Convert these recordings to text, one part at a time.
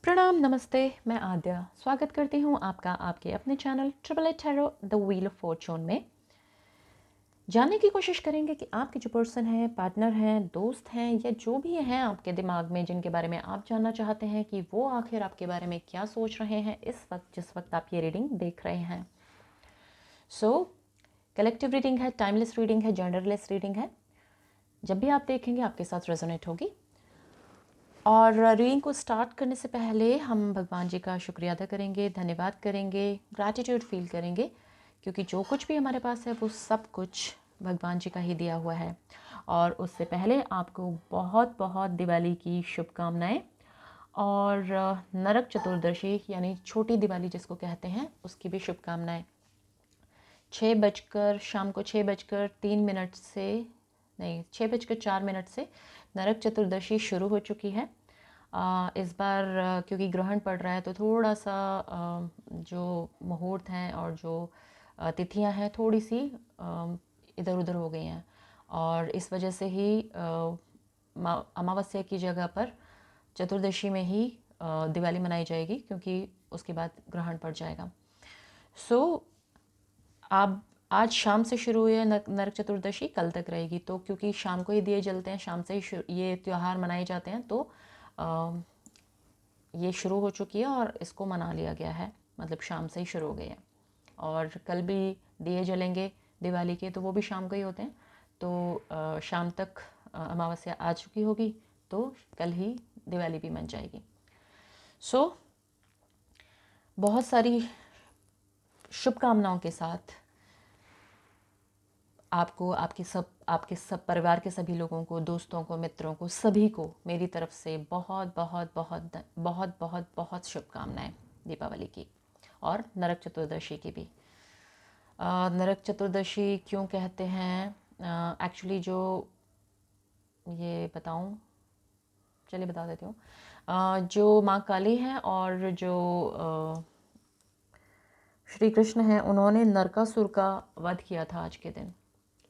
प्रणाम, नमस्ते। मैं आद्या स्वागत करती हूँ आपका आपके अपने channel triple eight tarot the wheel of fortune में। जानने की कोशिश करेंगे कि आपके जो पर्सन है, पार्टनर हैं, दोस्त हैं या जो भी हैं आपके दिमाग में जिनके बारे में आप जानना चाहते हैं कि वो आखिर आपके बारे में क्या सोच रहे हैं इस वक्त जिस वक्त आप ये रीडिंग देख रहे हैं। कलेक्टिव रीडिंग है, टाइमलेस रीडिंग है, जेंडरलेस रीडिंग है। जब भी आप देखेंगे आपके साथ रेजोनेट होगी। और रीडिंग को स्टार्ट करने से पहले हम भगवान जी का शुक्रिया अदा करेंगे, धन्यवाद करेंगे, ग्रैटिट्यूड फील करेंगे, क्योंकि जो कुछ भी हमारे पास है वो सब कुछ भगवान जी का ही दिया हुआ है। और उससे पहले आपको बहुत बहुत दिवाली की शुभकामनाएं और नरक चतुर्दशी यानी छोटी दिवाली जिसको कहते हैं उसकी भी शुभकामनाएं। शाम को 6:03 से नहीं 6:04 से नरक चतुर्दशी शुरू हो चुकी है। इस बार क्योंकि ग्रहण पड़ रहा है तो थोड़ा सा जो मुहूर्त हैं और जो तिथियां हैं थोड़ी सी इधर उधर हो गई हैं और इस वजह से ही अमावस्या की जगह पर चतुर्दशी में ही दिवाली मनाई जाएगी क्योंकि उसके बाद ग्रहण पड़ जाएगा। अब आज शाम से शुरू हुई है नरक चतुर्दशी, कल तक रहेगी। तो क्योंकि शाम को ही दिए जलते हैं, शाम से ही ये त्यौहार मनाए जाते हैं, तो ये शुरू हो चुकी है और इसको मना लिया गया है, मतलब शाम से ही शुरू हो गई है। और कल भी दिए जलेंगे दिवाली के, तो वो भी शाम को ही होते हैं। तो शाम तक अमावस्या आ चुकी होगी तो कल ही दिवाली भी मन जाएगी। बहुत सारी शुभकामनाओं के साथ आपको, आपके सब परिवार के सभी लोगों को, दोस्तों को, मित्रों को, सभी को मेरी तरफ से बहुत बहुत बहुत बहुत बहुत बहुत शुभकामनाएं दीपावली की और नरक चतुर्दशी की भी। नरक चतुर्दशी क्यों कहते हैं एक्चुअली, जो ये बताऊं, चलिए बता देती हूँ। जो माँ काली हैं और जो श्री कृष्ण हैं, उन्होंने नरकासुर का वध किया था आज के दिन,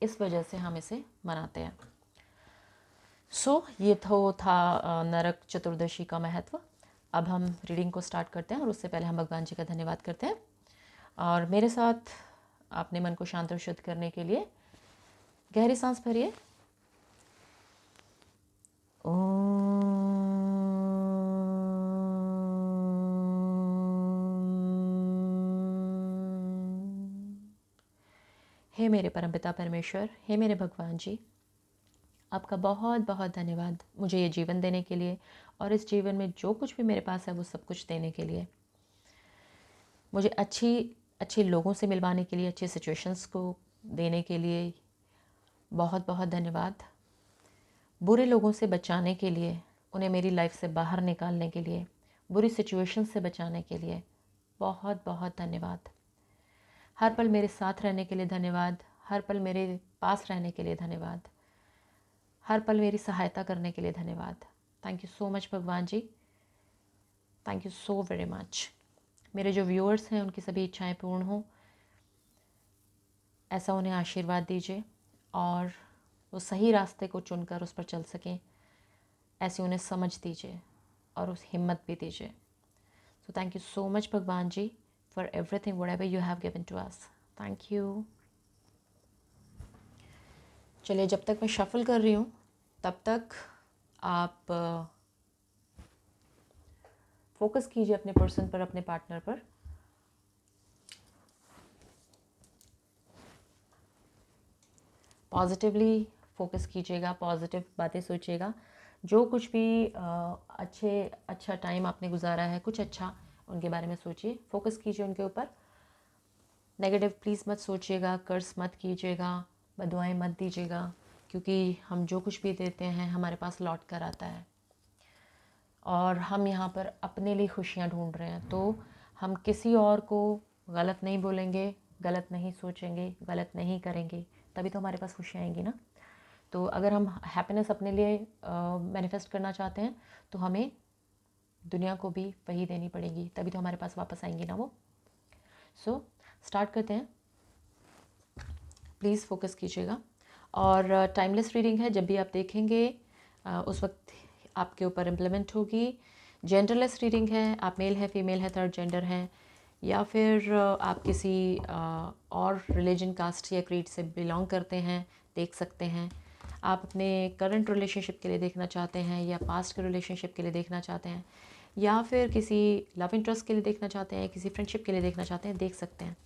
इस वजह से हम इसे मनाते हैं। ये तो था नरक चतुर्दशी का महत्व। अब हम रीडिंग को स्टार्ट करते हैं और उससे पहले हम भगवान जी का धन्यवाद करते हैं। और मेरे साथ अपने मन को शांत और शुद्ध करने के लिए गहरी सांस भरिए। हे मेरे परमपिता परमेश्वर, हे मेरे भगवान जी, आपका बहुत बहुत धन्यवाद मुझे ये जीवन देने के लिए और इस जीवन में जो कुछ भी मेरे पास है वो सब कुछ देने के लिए। मुझे अच्छे लोगों से मिलवाने के लिए, अच्छे सिचुएशंस को देने के लिए बहुत बहुत धन्यवाद। बुरे लोगों से बचाने के लिए, उन्हें मेरी लाइफ से बाहर निकालने के लिए, बुरी सिचुएशन से बचाने के लिए बहुत बहुत धन्यवाद। हर पल मेरे साथ रहने के लिए धन्यवाद, हर पल मेरे पास रहने के लिए धन्यवाद, हर पल मेरी सहायता करने के लिए धन्यवाद। थैंक यू सो मच भगवान जी, thank you so very much. मेरे जो व्यूअर्स हैं उनकी सभी इच्छाएं पूर्ण हों, ऐसा उन्हें आशीर्वाद दीजिए और वो सही रास्ते को चुनकर उस पर चल सकें, ऐसे उन्हें समझ दीजिए और उस हिम्मत भी दीजिए। So thank you so much भगवान जी for everything whatever you have given to us. Thank you. चलिए, जब तक मैं शफल कर रही हूँ तब तक आप फोकस कीजिए अपने पर्सन पर, अपने पार्टनर पर। पॉजिटिवली फोकस कीजिएगा, पॉजिटिव बातें सोचिएगा। जो कुछ भी अच्छा टाइम आपने गुजारा है, कुछ अच्छा उनके बारे में सोचिए, फोकस कीजिए उनके ऊपर। नेगेटिव प्लीज़ मत सोचिएगा, कर्स मत कीजिएगा, बदुआएं मत दीजिएगा, क्योंकि हम जो कुछ भी देते हैं हमारे पास लौट कर आता है और हम यहाँ पर अपने लिए खुशियाँ ढूंढ रहे हैं। तो हम किसी और को गलत नहीं बोलेंगे, गलत नहीं सोचेंगे, गलत नहीं करेंगे, तभी तो हमारे पास खुशियाँ आएंगी ना। तो अगर हम हैप्पीनेस अपने लिए मैनिफेस्ट करना चाहते हैं तो हमें दुनिया को भी वही देनी पड़ेगी, तभी तो हमारे पास वापस आएंगी ना वो। स्टार्ट करते हैं। प्लीज़ फोकस कीजिएगा। और टाइमलेस रीडिंग है, जब भी आप देखेंगे उस वक्त आपके ऊपर इम्प्लीमेंट होगी। जेंडरलेस रीडिंग है, आप मेल है, फीमेल है, थर्ड जेंडर हैं, या फिर आप किसी और रिलीजन, कास्ट या क्रीड से बिलोंग करते हैं, देख सकते हैं। आप अपने करंट रिलेशनशिप के लिए देखना चाहते हैं या पास्ट के रिलेशनशिप के लिए देखना चाहते हैं, या फिर किसी लव इंटरेस्ट के लिए देखना चाहते हैं, किसी फ्रेंडशिप के लिए देखना चाहते हैं, देख सकते हैं।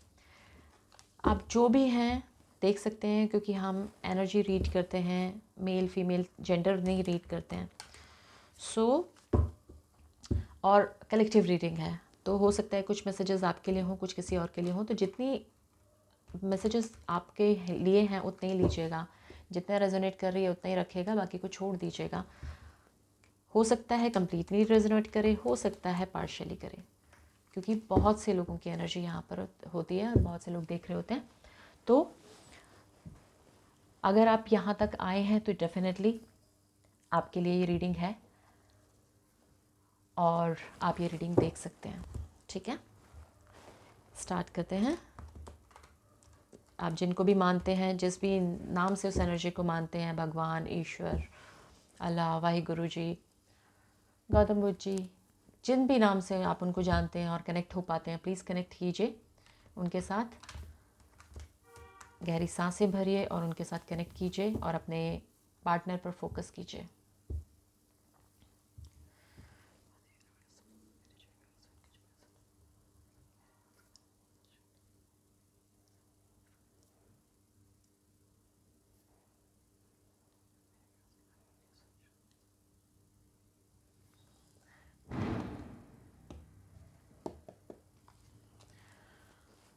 आप जो भी हैं देख सकते हैं, क्योंकि हम एनर्जी रीड करते हैं, मेल फीमेल जेंडर नहीं रीड करते हैं। और कलेक्टिव रीडिंग है, तो हो सकता है कुछ मैसेजेस आपके लिए हों, कुछ किसी और के लिए हों। तो जितनी मैसेजेस आपके लिए हैं उतने ही लीजिएगा, जितना रेजोनेट कर रही है उतना ही रखेगा, बाकी को छोड़ दीजिएगा। हो सकता है कंप्लीटली रेजोनेट करे, हो सकता है पार्शियली करे, क्योंकि बहुत से लोगों की एनर्जी यहाँ पर होती है और बहुत से लोग देख रहे होते हैं। तो अगर आप यहाँ तक आए हैं तो डेफिनेटली आपके लिए ये रीडिंग है और आप ये रीडिंग देख सकते हैं। ठीक है, स्टार्ट करते हैं। आप जिनको भी मानते हैं, जिस भी नाम से उस एनर्जी को मानते हैं, भगवान, ईश्वर, अल्लाह, वाहिगुरु जी, गौतम बुद्ध जी, जिन भी नाम से आप उनको जानते हैं और कनेक्ट हो पाते हैं, प्लीज़ कनेक्ट कीजिए उनके साथ। गहरी सांसें भरिए और उनके साथ कनेक्ट कीजिए और अपने पार्टनर पर फोकस कीजिए।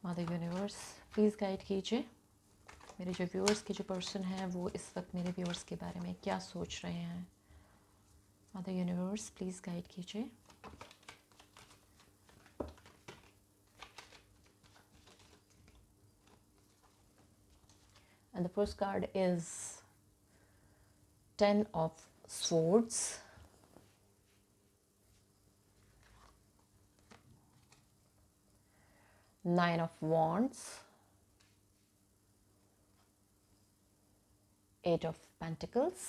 मदर यूनिवर्स प्लीज़ गाइड कीजिए मेरे जो व्यूअर्स के जो पर्सन हैं वो इस वक्त मेरे व्यूअर्स के बारे में क्या सोच रहे हैं। मदर यूनिवर्स प्लीज़ गाइड कीजिए। And the first card is 10 of Swords, Nine of Wands, Eight of Pentacles,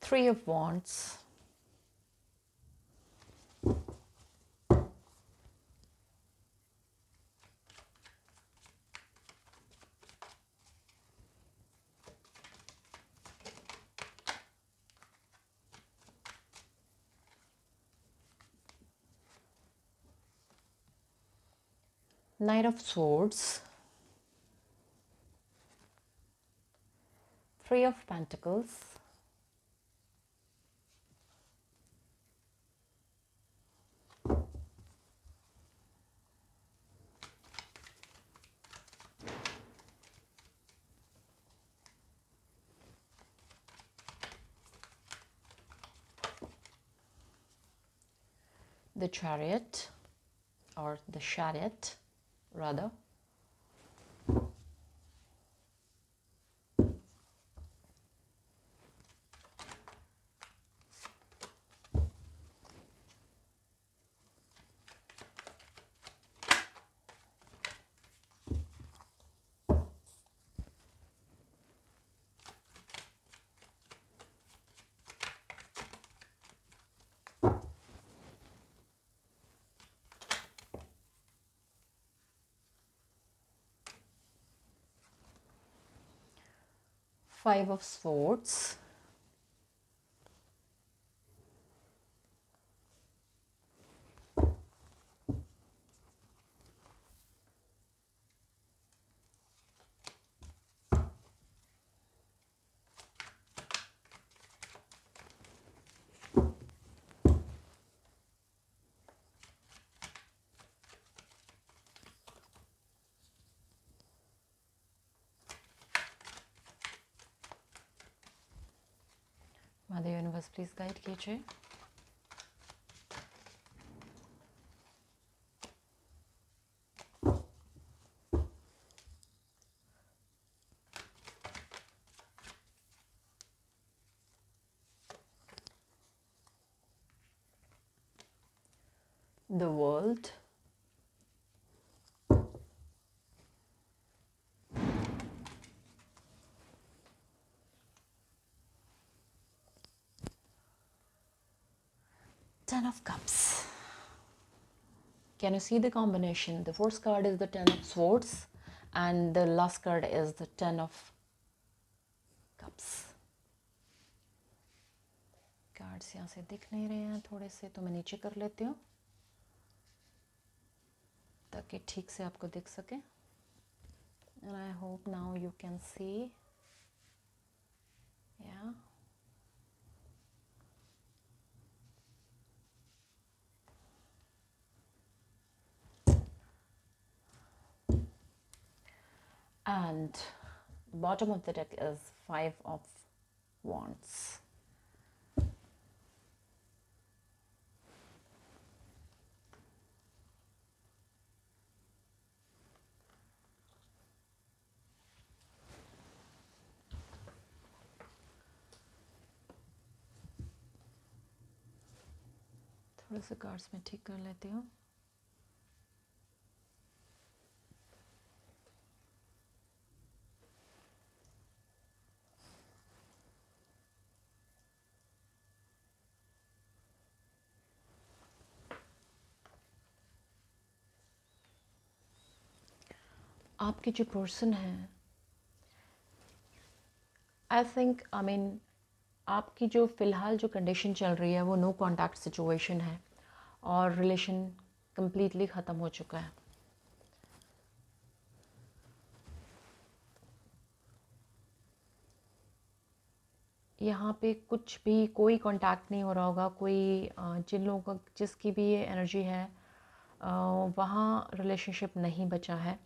Three of Wands, Knight of Swords, Three of Pentacles, the Chariot, or the Chariot rather, Five of Swords, Mother Universe please guide कीजिए। the world, Ten of Cups. Can you see the combination? The first card is the Ten of Swords and the last card is the Ten of Cups. Cards यहाँ से दिख नहीं रहे हैं थोड़े से, तो मैं नीचे कर लेती हूँ ताकि ठीक से आपको दिख सके. And I hope now you can see. Yeah. And bottom of the deck is Five of Wands. थोड़े से कार्ड्स में ठीक कर लेती हूँ. आपकी जो पर्सन है, आई थिंक आपकी जो फ़िलहाल जो कंडीशन चल रही है वो नो कॉन्टैक्ट सिचुएशन है और रिलेशन कम्प्लीटली ख़त्म हो चुका है. यहाँ पे कुछ भी कोई कांटेक्ट नहीं हो रहा होगा. कोई जिन लोगों का जिसकी भी ये एनर्जी है वहाँ रिलेशनशिप नहीं बचा है.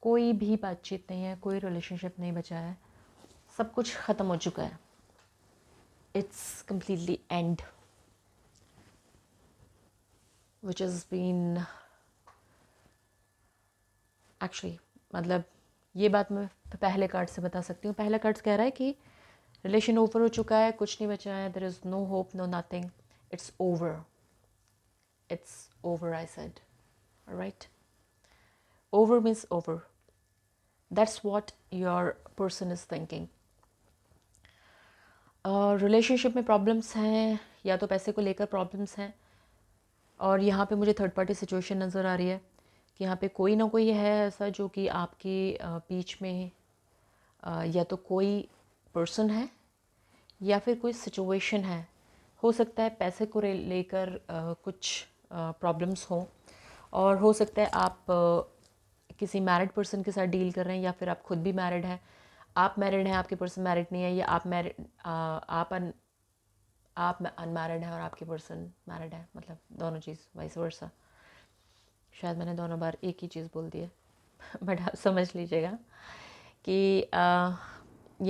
कोई भी बातचीत नहीं है, कोई रिलेशनशिप नहीं बचा है. सब कुछ ख़त्म हो चुका है. It's completely end which is been actually, मतलब ये बात मैं पहले कार्ड से बता सकती हूँ. पहला कार्ड्स कह रहा है कि रिलेशन ओवर हो चुका है, कुछ नहीं बचा है. There is no hope, no nothing. It's over. It's over, I said. Alright. Over means over. That's what your person is thinking. Relationship में प्रॉब्लम्स हैं या तो पैसे को लेकर प्रॉब्लम्स हैं. और यहाँ पे मुझे थर्ड पार्टी सिचुएशन नज़र आ रही है कि यहाँ पे कोई ना कोई है ऐसा जो कि आपके बीच में या तो कोई पर्सन है या फिर कोई सिचुएशन है. हो सकता है पैसे को लेकर कुछ प्रॉब्लम्स हों और हो सकता है आप किसी मैरिड पर्सन के साथ डील कर रहे हैं या फिर आप खुद भी मैरिड हैं. आप मैरिड हैं, आपके पर्सन मैरिड नहीं है, या आप अनमैरिड हैं और आपके पर्सन मैरिड है. मतलब दोनों चीज़, वाइस वर्सा. शायद मैंने दोनों बार एक ही चीज़ बोल दी है बट आप समझ लीजिएगा कि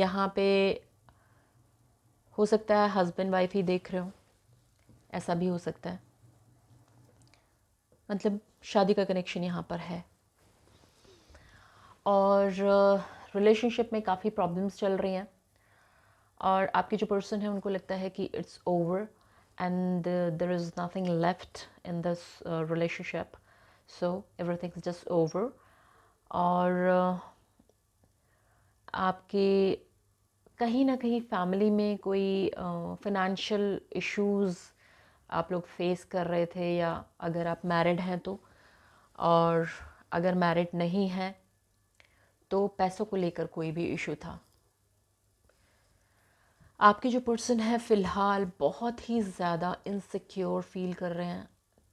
यहाँ पे हो सकता है हस्बैंड वाइफ ही देख रहे हो, ऐसा भी हो सकता है. मतलब शादी का कनेक्शन यहाँ पर है. और रिलेशनशिप में काफ़ी प्रॉब्लम्स चल रही हैं और आपकी जो पर्सन है उनको लगता है कि it's over and there is nothing left in this relationship, so everything is just over. और आपके कहीं ना कहीं फैमिली में कोई फाइनेंशियल इश्यूज़ आप लोग फेस कर रहे थे, या अगर आप मैरिड हैं तो, और अगर मैरिड नहीं हैं तो पैसों को लेकर कोई भी इशू था. आपके जो पर्सन है फ़िलहाल बहुत ही ज़्यादा इनसिक्योर फील कर रहे हैं,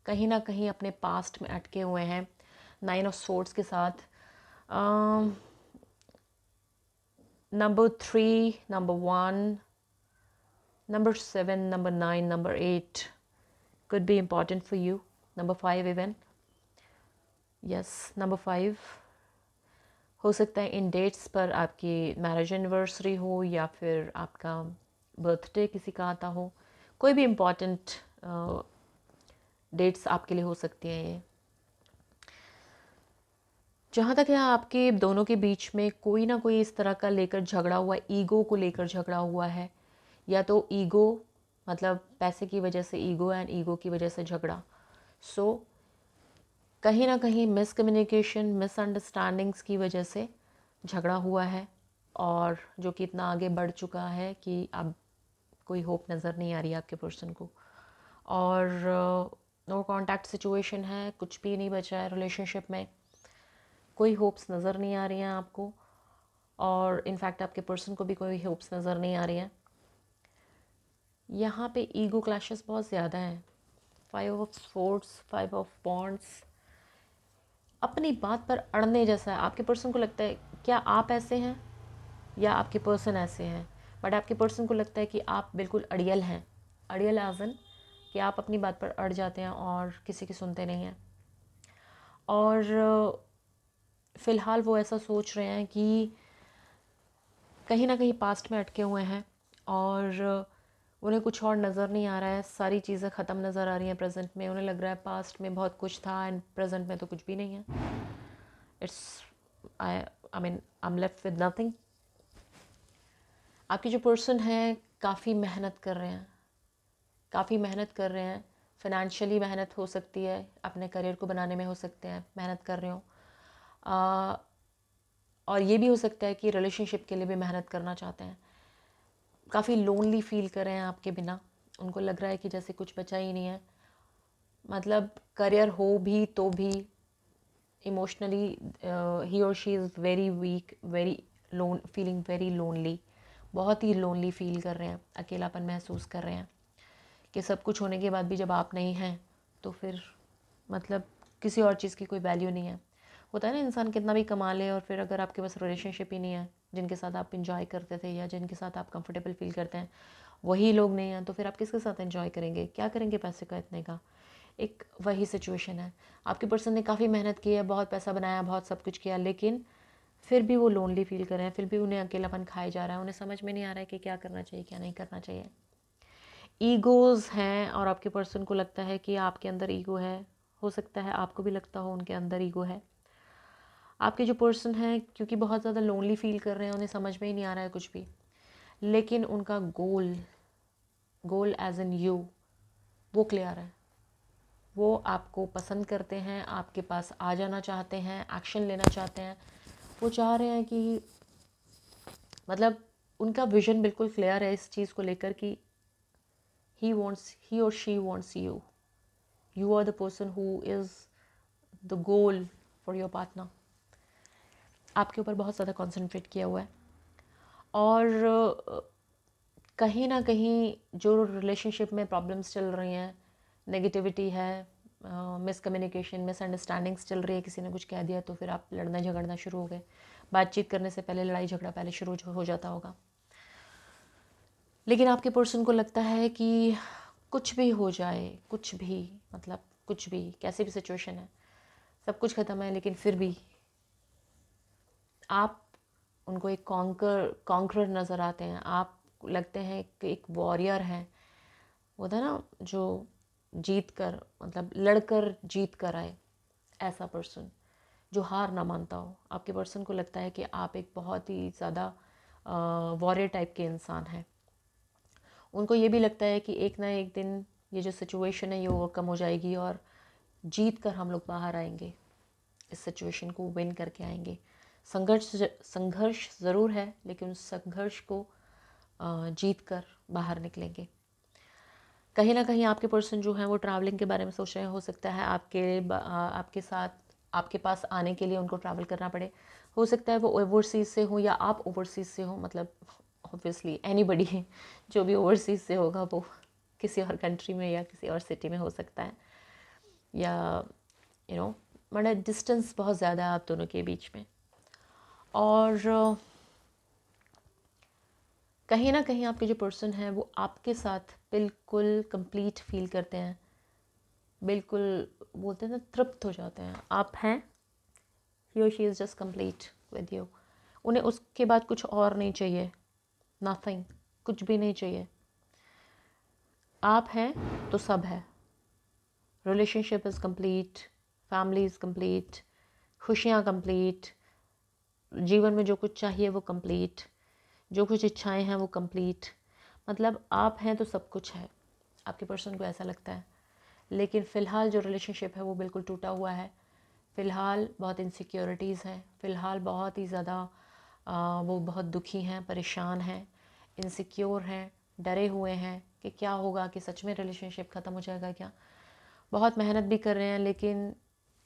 कहीं ना कहीं अपने पास्ट में अटके हुए हैं. 9 ऑफ सोर्ड्स के साथ number 3, number 1, number 7, number 9, number 8 could be important for you. Number 5 even, yes number 5 हो सकता है. इन डेट्स पर आपकी मैरिज एनिवर्सरी हो या फिर आपका बर्थडे किसी का आता हो. कोई भी इम्पॉर्टेंट डेट्स आपके लिए हो सकती हैं ये. जहाँ तक है आपके दोनों के बीच में कोई ना कोई इस तरह का लेकर झगड़ा हुआ, ईगो को लेकर झगड़ा हुआ है. या तो ईगो मतलब पैसे की वजह से ईगो, एंड ईगो की वजह से झगड़ा. सो कहीं ना कहीं मिसकम्युनिकेशन, मिसअंडरस्टैंडिंग्स की वजह से झगड़ा हुआ है, और जो कि इतना आगे बढ़ चुका है कि अब कोई होप नज़र नहीं आ रही है आपके पर्सन को, और नो कांटेक्ट सिचुएशन है, कुछ भी नहीं बचा है रिलेशनशिप में, कोई होप्स नज़र नहीं आ रही हैं आपको, और इनफैक्ट आपके पर्सन को भी कोई होप्स नज़र नहीं आ रही हैं। यहाँ पे ईगो क्लैशेस बहुत ज़्यादा हैं। 5 ऑफ स्वॉर्ड्स, 5 ऑफ वॉन्ड्स, अपनी बात पर अड़ने जैसा है। आपके पर्सन को लगता है क्या आप ऐसे हैं या आपके पर्सन ऐसे हैं, बट आपके पर्सन को लगता है कि आप बिल्कुल अड़ियल हैं। अड़ियल एजन कि आप अपनी बात पर अड़ जाते हैं और किसी की सुनते नहीं हैं, और फ़िलहाल वो ऐसा सोच रहे हैं कि कहीं ना कहीं पास्ट में अटके हुए हैं, और उन्हें कुछ और नज़र नहीं आ रहा है, सारी चीज़ें ख़त्म नज़र आ रही हैं प्रेजेंट में। उन्हें लग रहा है पास्ट में बहुत कुछ था एंड प्रेजेंट में तो कुछ भी नहीं है। It's I mean I am left with nothing. आपके जो पर्सन हैं काफ़ी मेहनत कर रहे हैं, काफ़ी मेहनत कर रहे हैं। फाइनेंशियली मेहनत हो सकती है, अपने करियर को बनाने में हो सकते हैं मेहनत कर रहे हो, और ये भी हो सकता है कि रिलेशनशिप के लिए भी मेहनत करना चाहते हैं। काफ़ी लोनली फील कर रहे हैं आपके बिना, उनको लग रहा है कि जैसे कुछ बचा ही नहीं है। मतलब करियर हो भी तो भी इमोशनली ही और she is very weak, very loan, feeling very lonely, बहुत ही लोनली फील कर रहे हैं, अकेलापन महसूस कर रहे हैं कि सब कुछ होने के बाद भी जब आप नहीं हैं तो फिर मतलब किसी और चीज़ की कोई वैल्यू नहीं है। होता है ना, इंसान कितना भी कमा ले और फिर अगर आपके पास रिलेशनशिप ही नहीं है जिनके साथ आप इंजॉय करते थे या जिनके साथ आप कंफर्टेबल फील करते हैं, वही लोग नहीं हैं, तो फिर आप किसके साथ एंजॉय करेंगे, क्या करेंगे पैसे का इतने का। एक वही सिचुएशन है। आपके पर्सन ने काफ़ी मेहनत की है, बहुत पैसा बनाया, बहुत सब कुछ किया, लेकिन फिर भी वो लोनली फील कर रहे हैं, फिर भी उन्हें अकेलापन खाए जा रहा है, उन्हें समझ में नहीं आ रहा है कि क्या करना चाहिए क्या नहीं करना चाहिए। ईगोज़ हैं और आपके पर्सन को लगता है कि आपके अंदर ईगो है। हो सकता है आपको भी लगता हो उनके अंदर ईगो है। आपके जो पर्सन हैं क्योंकि बहुत ज़्यादा लोनली फील कर रहे हैं, उन्हें समझ में ही नहीं आ रहा है कुछ भी, लेकिन उनका गोल, गोल एज इन यू, वो क्लियर है। वो आपको पसंद करते हैं, आपके पास आ जाना चाहते हैं, एक्शन लेना चाहते हैं। वो चाह रहे हैं कि मतलब उनका विजन बिल्कुल क्लियर है इस चीज़ को लेकर कि he or she wants you. You are the person who is the goal for your partner. आपके ऊपर बहुत ज़्यादा कंसंट्रेट किया हुआ है, और कहीं ना कहीं जो रिलेशनशिप में प्रॉब्लम्स चल रही हैं, नेगेटिविटी है, मिसकम्युनिकेशन, मिसअंडरस्टैंडिंग्स चल रही है, किसी ने कुछ कह दिया तो फिर आप लड़ना झगड़ना शुरू हो गए। बातचीत करने से पहले लड़ाई झगड़ा पहले शुरू हो जाता होगा। लेकिन आपके पर्सन को लगता है कि कुछ भी हो जाए, कुछ भी, मतलब कुछ भी, कैसी भी सिचुएशन है, सब कुछ ख़त्म है, लेकिन फिर भी आप उनको एक कॉन्करर नज़र आते हैं। आप लगते हैं कि एक वॉरियर हैं। होता है ना, जो जीत कर, मतलब लड़कर जीत कर आए, ऐसा पर्सन जो हार ना मानता हो। आपके पर्सन को लगता है कि आप एक बहुत ही ज़्यादा वॉरियर टाइप के इंसान हैं। उनको ये भी लगता है कि एक ना एक दिन ये जो सिचुएशन है ये ओवरकम हो जाएगी और जीत कर हम लोग बाहर आएंगे, इस सिचुएशन को विन करके आएंगे। संघर्ष ज़रूर है, लेकिन उस संघर्ष को जीत कर बाहर निकलेंगे। कहीं ना कहीं आपके पर्सन जो हैं वो ट्रैवलिंग के बारे में सोच रहे हैं। हो सकता है आपके साथ, आपके पास आने के लिए उनको ट्रैवल करना पड़े। हो सकता है वो ओवरसीज़ से हो या आप ओवरसीज़ से हो, मतलब ऑब्वियसली एनीबडी जो भी ओवरसीज़ से होगा वो किसी और कंट्री में या किसी और सिटी में हो सकता है, या मतलब डिस्टेंस बहुत ज़्यादा है आप दोनों के बीच में। और कहीं ना कहीं आपके जो पर्सन हैं वो आपके साथ बिल्कुल कंप्लीट फील करते हैं, बिल्कुल बोलते हैं ना, तृप्त हो जाते हैं। आप हैं, ही और she is just complete with you. उन्हें उसके बाद कुछ और नहीं चाहिए, नथिंग, कुछ भी नहीं चाहिए। आप हैं तो सब है। Relationship is complete, family is complete, खुशियाँ कंप्लीट, जीवन में जो कुछ चाहिए वो कंप्लीट, जो कुछ इच्छाएं हैं वो कंप्लीट। मतलब आप हैं तो सब कुछ है। आपके पर्सन को ऐसा लगता है, लेकिन फ़िलहाल जो रिलेशनशिप है वो बिल्कुल टूटा हुआ है। फ़िलहाल बहुत इनसिक्योरिटीज़ हैं, फ़िलहाल बहुत ही ज़्यादा वो बहुत दुखी हैं, परेशान हैं, इनसिक्योर हैं, डरे हुए हैं कि क्या होगा, कि सच में रिलेशनशिप ख़त्म हो जाएगा क्या। बहुत मेहनत भी कर रहे हैं लेकिन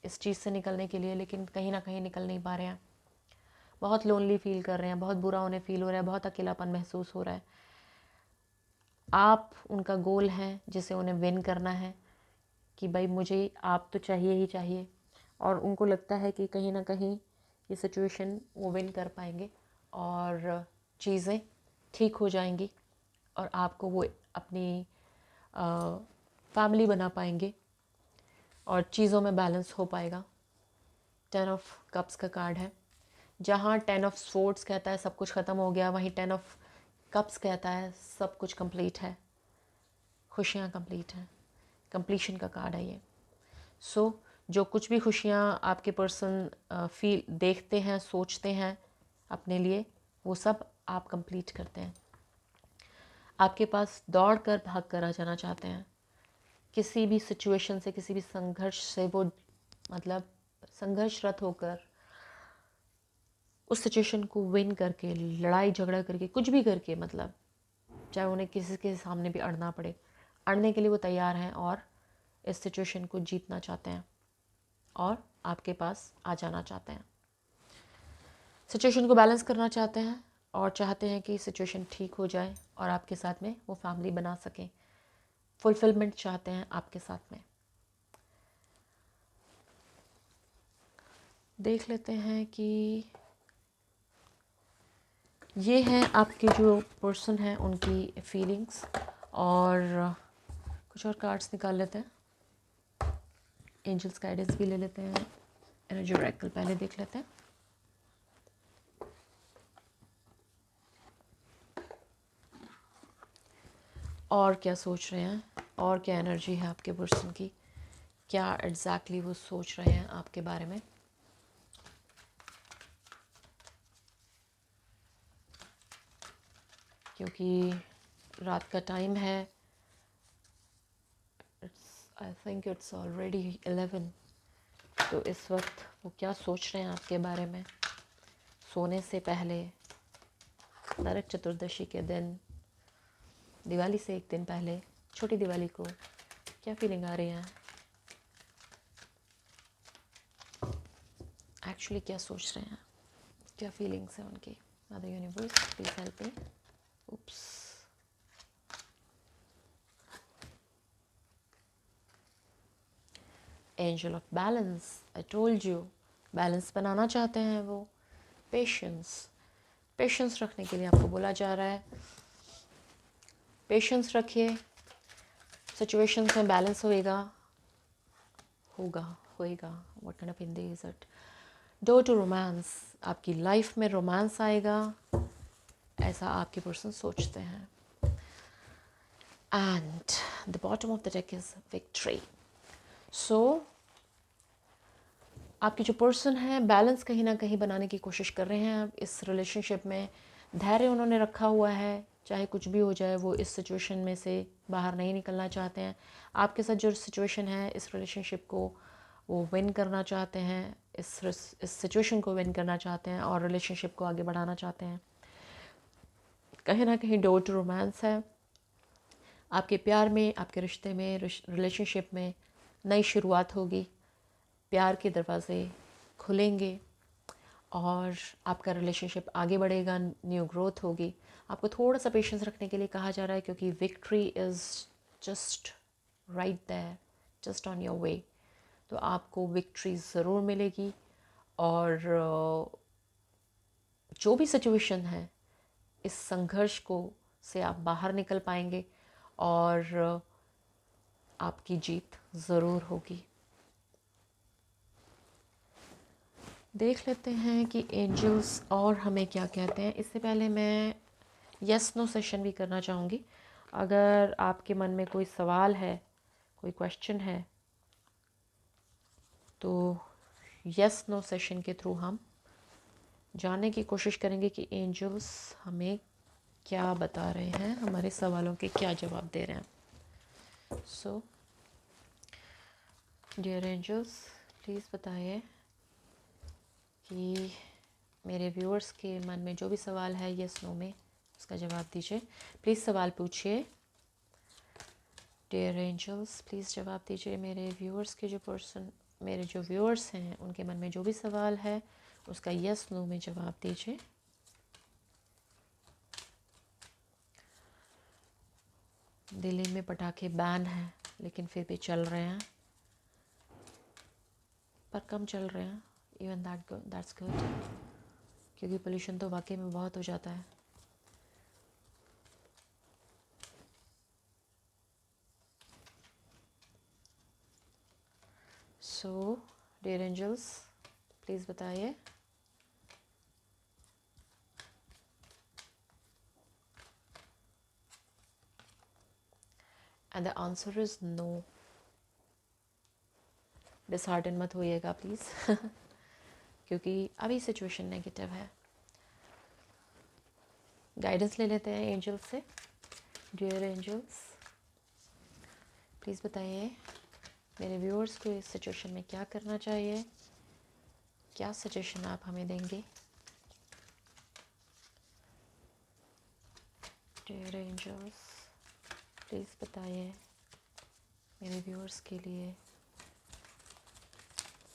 इस चीज़ से निकलने के लिए, लेकिन कहीं ना कहीं निकल नहीं पा रहे हैं। बहुत लोनली फील कर रहे हैं, बहुत बुरा उन्हें फील हो रहा है, बहुत अकेलापन महसूस हो रहा है। आप उनका गोल है जिसे उन्हें विन करना है कि भाई मुझे आप तो चाहिए ही चाहिए, और उनको लगता है कि कहीं ना कहीं ये सिचुएशन वो विन कर पाएंगे और चीज़ें ठीक हो जाएंगी और आपको वो अपनी फैमिली बना पाएंगे और चीज़ों में बैलेंस हो पाएगा। 10 ऑफ कप्स का कार्ड है। जहाँ 10 ऑफ स्वॉर्ड्स कहता है सब कुछ ख़त्म हो गया, वहीं 10 ऑफ कप्स कहता है सब कुछ कंप्लीट है, खुशियाँ कंप्लीट हैं। कंप्लीशन का कार्ड है ये। सो जो कुछ भी खुशियाँ आपके पर्सन फील देखते हैं, सोचते हैं अपने लिए, वो सब आप कंप्लीट करते हैं। आपके पास दौड़ कर भाग कर आ जाना चाहते हैं। किसी भी सिचुएशन से, किसी भी संघर्ष से वो मतलब संघर्षरत होकर उस सिचुएशन को विन करके, लड़ाई झगड़ा करके, कुछ भी करके, मतलब चाहे उन्हें किसी के सामने भी अड़ना पड़े, अड़ने के लिए वो तैयार हैं और इस सिचुएशन को जीतना चाहते हैं और आपके पास आ जाना चाहते हैं। सिचुएशन को बैलेंस करना चाहते हैं और चाहते हैं कि सिचुएशन ठीक हो जाए और आपके साथ में वो फैमिली बना सकें। फुलफिलमेंट चाहते हैं आपके साथ में। देख लेते हैं कि ये हैं आपके जो पर्सन हैं उनकी फीलिंग्स, और कुछ और कार्ड्स निकाल लेते हैं। एंजल्स गाइडेंस भी ले लेते हैं, एनर्जी ओरेकल पहले देख लेते हैं। और क्या सोच रहे हैं, और क्या एनर्जी है आपके पर्सन की, क्या एग्जैक्टली वो सोच रहे हैं आपके बारे में। क्योंकि रात का टाइम है, आई थिंक इट्स ऑलरेडी 11। तो इस वक्त वो क्या सोच रहे हैं आपके बारे में, सोने से पहले, नरक चतुर्दशी के दिन, दिवाली से एक दिन पहले, छोटी दिवाली को, क्या फीलिंग आ रही है एक्चुअली, क्या सोच रहे हैं, क्या फीलिंग्स हैं उनकी। Mother universe please help me. Oops, angel of balance, I told you, balance बनाना चाहते हैं वो। पेशेंस, पेशेंस रखने के लिए आपको बोला जा रहा है। पेशेंस रखिए, सिचुएशंस में बैलेंस होएगा, होगा, होएगा। What kind of Hindi is it. Door to romance, आपकी लाइफ में रोमांस आएगा, ऐसा आपके पर्सन सोचते हैं। And the bottom of the deck is victory. So आपकी जो पर्सन है बैलेंस कहीं ना कहीं बनाने की कोशिश कर रहे हैं इस रिलेशनशिप में। धैर्य उन्होंने रखा हुआ है, चाहे कुछ भी हो जाए वो इस सिचुएशन में से बाहर नहीं निकलना चाहते हैं। आपके साथ जो सिचुएशन है इस रिलेशनशिप को वो विन करना चाहते हैं, इस सिचुएशन को विन करना चाहते हैं और रिलेशनशिप को आगे बढ़ाना चाहते हैं। कहीं ना कहीं डोर टू रोमांस है आपके प्यार में, आपके रिश्ते में, रिलेशनशिप में नई शुरुआत होगी, प्यार के दरवाजे खुलेंगे और आपका रिलेशनशिप आगे बढ़ेगा, न्यू ग्रोथ होगी। आपको थोड़ा सा पेशेंस रखने के लिए कहा जा रहा है क्योंकि victory is just right there, just on your way. तो आपको विक्ट्री ज़रूर मिलेगी और जो भी सिचुएशन है इस संघर्ष को से आप बाहर निकल पाएंगे और आपकी जीत ज़रूर होगी। देख लेते हैं कि एंजल्स और हमें क्या कहते हैं। इससे पहले मैं यस नो सेशन भी करना चाहूँगी। अगर आपके मन में कोई सवाल है, कोई क्वेश्चन है, तो यस नो सेशन के थ्रू हम जानने की कोशिश करेंगे कि एंजल्स हमें क्या बता रहे हैं, हमारे सवालों के क्या जवाब दे रहे हैं। सो डियर एंजल्स, प्लीज़ बताइए कि मेरे व्यूअर्स के मन में जो भी सवाल है यस नो में उसका जवाब दीजिए। प्लीज़ सवाल पूछिए। डियर एंजल्स, प्लीज़ जवाब दीजिए। मेरे जो व्यूअर्स हैं उनके मन में जो भी सवाल है उसका यस नो में जवाब दीजिए। दिल्ली में पटाखे बैन हैं लेकिन फिर भी चल रहे हैं, पर कम चल रहे हैं। इवन दैट्स गुड, क्योंकि पोल्यूशन तो वाकई में बहुत हो जाता है। सो डियर एंजल्स, प्लीज़ बताइए। And the answer is no. Dishearten मत होइएगा प्लीज़ क्योंकि अभी सिचुएशन नेगेटिव है। गाइडेंस ले लेते हैं एंजल्स से। डियर एंजल्स, प्लीज़ बताइए मेरे व्यूअर्स को इस सिचुएशन में क्या करना चाहिए, क्या सजेशन आप हमें देंगे। डियर एंजल्स, प्लीज़ बताइए मेरे व्यूअर्स के लिए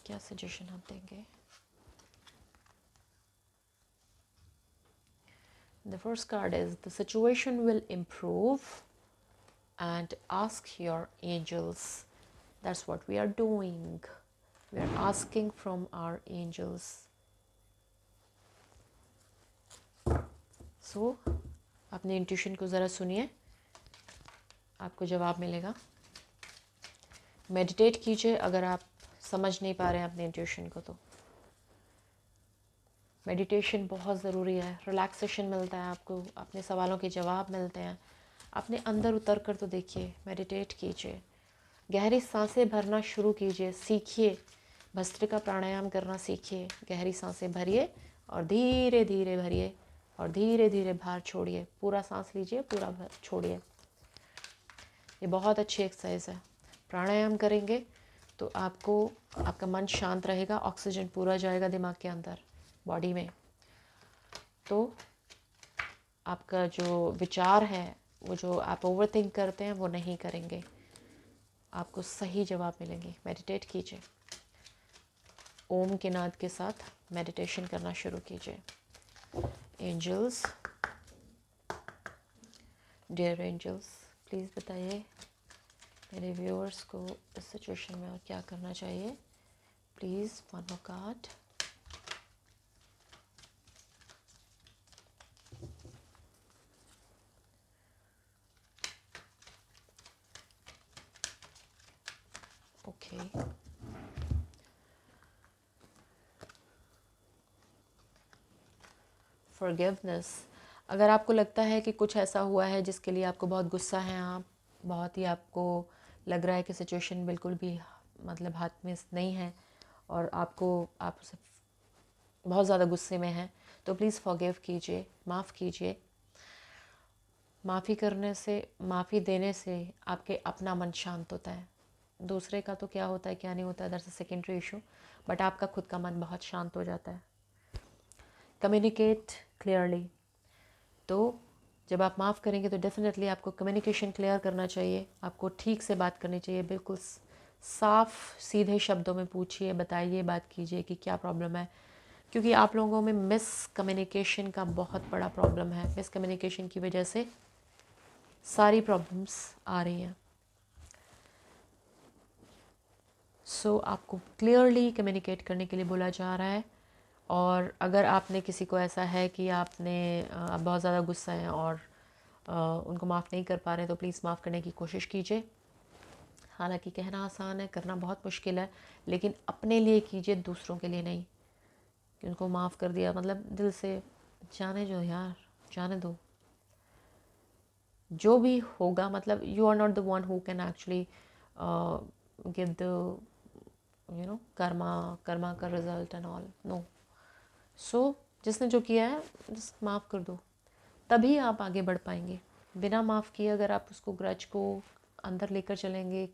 क्या सजेशन आप देंगे। The first card is the situation will improve and ask your angels. That's what we are doing. We are asking from our angels. So, अपने इंट्यूशन को ज़रा सुनिए, आपको जवाब मिलेगा। मेडिटेट कीजिए अगर आप समझ नहीं पा रहे हैं अपने इंट्यूशन को, तो मेडिटेशन बहुत ज़रूरी है। रिलैक्सेशन मिलता है आपको, अपने सवालों के जवाब मिलते हैं। अपने अंदर उतर कर तो देखिए, मेडिटेट कीजिए, गहरी सांसें भरना शुरू कीजिए, सीखिए, भस्त्रिका प्राणायाम करना सीखिए। गहरी सांसें भरिए और धीरे धीरे भरिए और धीरे धीरे बाहर छोड़िए। पूरा सांस लीजिए, पूरा छोड़िए। ये बहुत अच्छी एक्सरसाइज है। प्राणायाम करेंगे तो आपका मन शांत रहेगा, ऑक्सीजन पूरा जाएगा दिमाग के अंदर, बॉडी में, तो आपका जो विचार है, वो जो आप ओवर थिंक करते हैं वो नहीं करेंगे, आपको सही जवाब मिलेंगे। मेडिटेट कीजिए, ओम के नाद के साथ मेडिटेशन करना शुरू कीजिए। एंजल्स, डियर एंजल्स, प्लीज़ बताइए मेरे व्यूअर्स को इस सिचुएशन में और क्या करना चाहिए। Please one more card. Okay, forgiveness. अगर आपको लगता है कि कुछ ऐसा हुआ है जिसके लिए आपको बहुत गुस्सा है, आप बहुत ही आपको लग रहा है कि सिचुएशन बिल्कुल भी मतलब हाथ में नहीं है और आप उसे बहुत ज़्यादा गुस्से में हैं, तो प्लीज़ फॉरगिव कीजिए, माफ़ कीजिए। माफ़ी करने से, माफ़ी देने से आपके अपना मन शांत होता है। दूसरे का तो क्या होता है क्या नहीं होता है, that's a secondary issue, but आपका खुद का मन बहुत शांत हो जाता है। Communicate clearly. तो जब आप माफ़ करेंगे तो डेफिनेटली आपको कम्युनिकेशन क्लियर करना चाहिए, आपको ठीक से बात करनी चाहिए, बिल्कुल साफ सीधे शब्दों में पूछिए, बताइए, बात कीजिए कि क्या प्रॉब्लम है, क्योंकि आप लोगों में मिस कम्युनिकेशन का बहुत बड़ा प्रॉब्लम है। मिस कम्युनिकेशन की वजह से सारी प्रॉब्लम्स आ रही हैं। सो आपको क्लियरली कम्युनिकेट करने के लिए बोला जा रहा है। और अगर आपने किसी को ऐसा है कि आप बहुत ज़्यादा गुस्सा हैं और उनको माफ़ नहीं कर पा रहे, तो प्लीज़ माफ़ करने की कोशिश कीजिए। हालांकि कहना आसान है, करना बहुत मुश्किल है, लेकिन अपने लिए कीजिए, दूसरों के लिए नहीं। कि उनको माफ़ कर दिया मतलब दिल से, जाने दो यार, जाने दो, जो भी होगा, मतलब you are not the one who can actually give the karma का result and all, no. So जिसने जो किया है माफ़ कर दो, तभी आप आगे बढ़ पाएंगे। बिना माफ़ किए अगर आप उसको ग्रज को अंदर लेकर चलेंगे,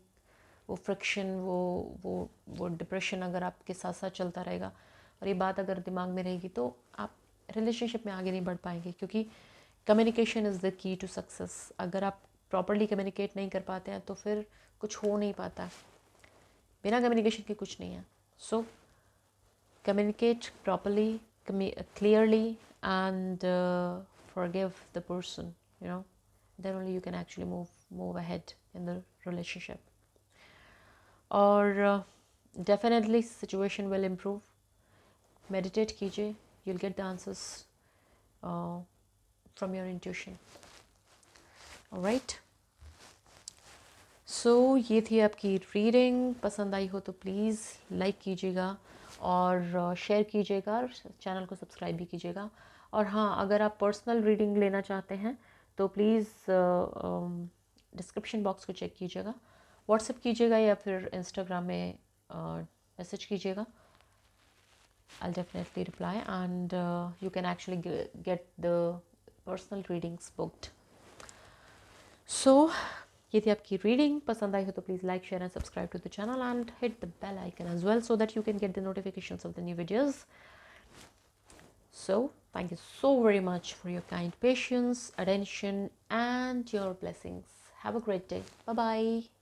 वो फ्रिक्शन, वो डिप्रेशन अगर आपके साथ साथ चलता रहेगा और ये बात अगर दिमाग में रहेगी तो आप रिलेशनशिप में आगे नहीं बढ़ पाएंगे, क्योंकि communication is the key to success. अगर आप प्रॉपरली कम्युनिकेट नहीं कर पाते हैं तो फिर कुछ हो नहीं पाता। बिना कम्युनिकेशन के कुछ नहीं है। सो communicate properly, clearly, and forgive the person, then only you can actually move ahead in the relationship. Or definitely situation will improve. Meditate कीजिए, you'll get the answers from your intuition. All right. सो ये थी आपकी reading. पसंद आई हो तो please like कीजिएगा और शेयर कीजिएगा और चैनल को सब्सक्राइब भी कीजिएगा। और हाँ, अगर आप पर्सनल रीडिंग लेना चाहते हैं तो प्लीज़ डिस्क्रिप्शन बॉक्स को चेक कीजिएगा, व्हाट्सएप कीजिएगा या फिर इंस्टाग्राम में मैसेज कीजिएगा। I'll definitely reply, and you can actually get the personal readings booked. So ये थी आपकी रीडिंग। पसंद आई हो तो please like, share and subscribe to the channel and hit the bell icon as well so that you can get the notifications of the new videos. So thank you so very much for your kind patience, attention and your blessings. Have a great day. Bye bye.